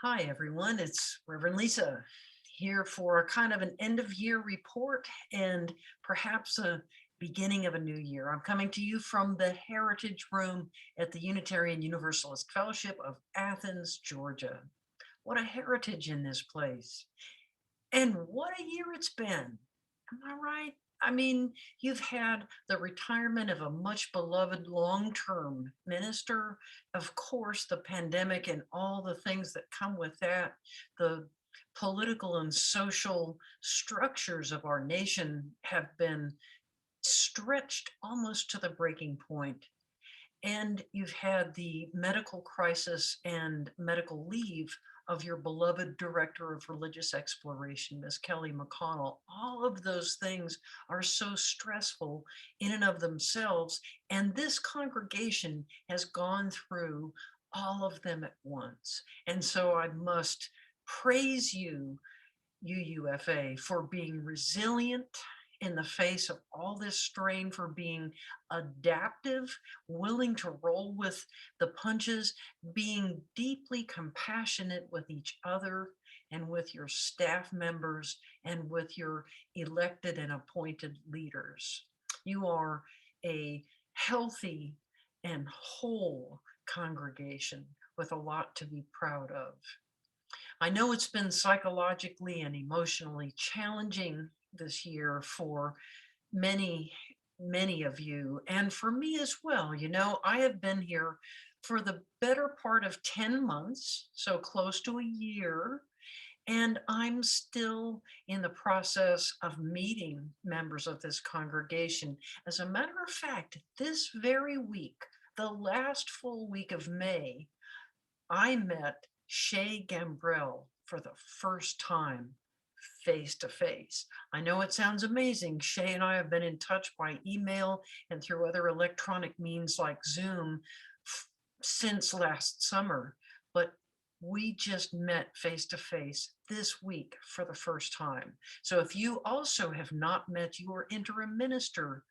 Hi, everyone. It's Reverend Lisa here for a kind of an end of year report and perhaps a beginning of a new year. I'm coming to you from the Heritage Room at the Unitarian Universalist Fellowship of Athens, Georgia. What a heritage in this place. And what a year it's been. Am I right? I mean, you've had the retirement of a much beloved long-term minister, of course, the pandemic and all the things that come with that, the political and social structures of our nation have been stretched almost to the breaking point. And you've had the medical crisis and medical leave of your beloved director of religious exploration, Miss Kelly McConnell. All of those things are so stressful in and of themselves. And this congregation has gone through all of them at once. And so I must praise you, UUFA, for being resilient in the face of all this strain, for being adaptive, willing to roll with the punches, being deeply compassionate with each other and with your staff members and with your elected and appointed leaders. You are a healthy and whole congregation with a lot to be proud of. I know it's been psychologically and emotionally challenging this year for many, many of you, and for me as well. You know, I have been here for the better part of 10 months, so close to a year, and I'm still in the process of meeting members of this congregation. As a matter of fact, this very week, the last full week of May, I met Shay Gambrell for the first time face to face. I know it sounds amazing. Shay and I have been in touch by email and through other electronic means like Zoom since last summer, but we just met face to face this week for the first time. So if you also have not met your interim minister,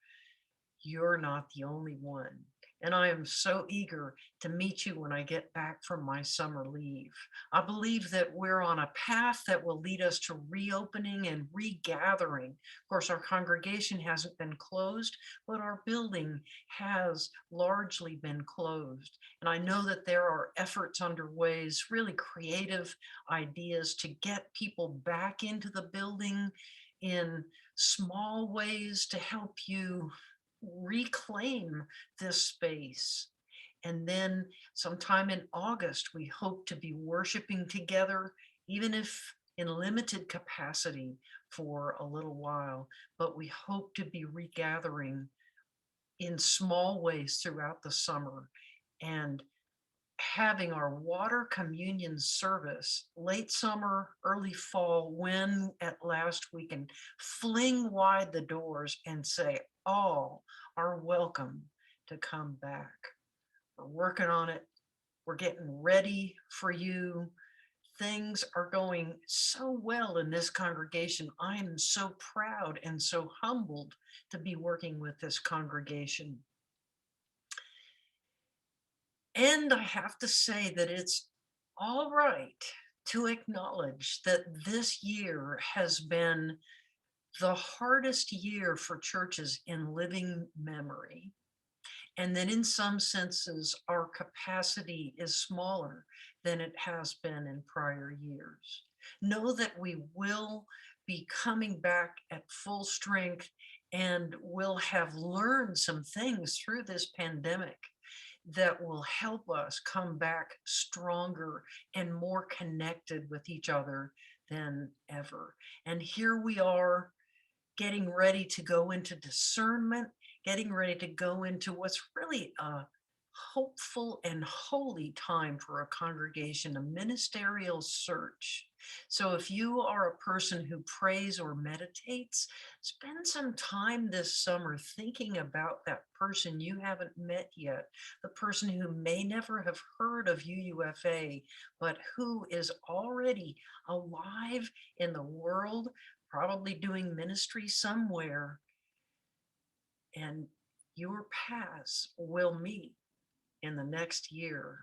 you're not the only one. And I am so eager to meet you when I get back from my summer leave. I believe that we're on a path that will lead us to reopening and regathering. Of course, our congregation hasn't been closed, but our building has largely been closed. And I know that there are efforts underway, really creative ideas to get people back into the building in small ways to help you reclaim this space. And then sometime in August, we hope to be worshiping together, even if in limited capacity for a little while, but we hope to be regathering in small ways throughout the summer and having our water communion service late summer, early fall, when at last we can fling wide the doors and say all are welcome to come back. We're working on it. We're getting ready for you. Things are going so well in this congregation. I am so proud and so humbled to be working with this congregation. And I have to say that it's all right to acknowledge that this year has been the hardest year for churches in living memory. And that in some senses, our capacity is smaller than it has been in prior years. Know that we will be coming back at full strength and will have learned some things through this pandemic that will help us come back stronger and more connected with each other than ever. And here we are getting ready to go into discernment, getting ready to go into what's really a hopeful and holy time for a congregation, a ministerial search. So if you are a person who prays or meditates, spend some time this summer thinking about that person you haven't met yet, the person who may never have heard of UUFA, but who is already alive in the world, probably doing ministry somewhere, and your paths will meet in the next year.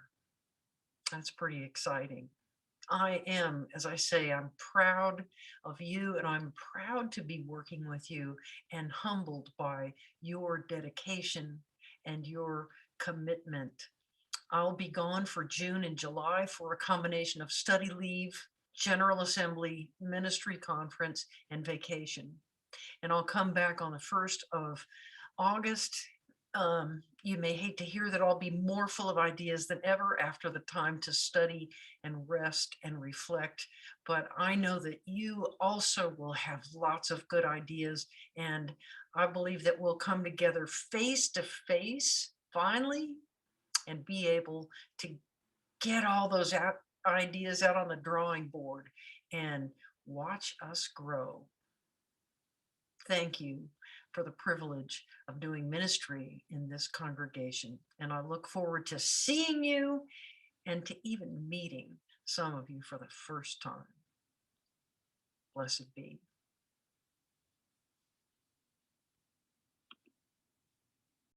That's pretty exciting. I am, as I say, I'm proud of you and I'm proud to be working with you and humbled by your dedication and your commitment. I'll be gone for June and July for a combination of study leave, General Assembly, ministry conference, and vacation. And I'll come back on the 1st of August. You may hate to hear that I'll be more full of ideas than ever after the time to study and rest and reflect. But I know that you also will have lots of good ideas. And I believe that we'll come together face to face finally and be able to get all those ideas out on the drawing board and watch us grow. Thank you for the privilege of doing ministry in this congregation. And I look forward to seeing you and to even meeting some of you for the first time. Blessed be.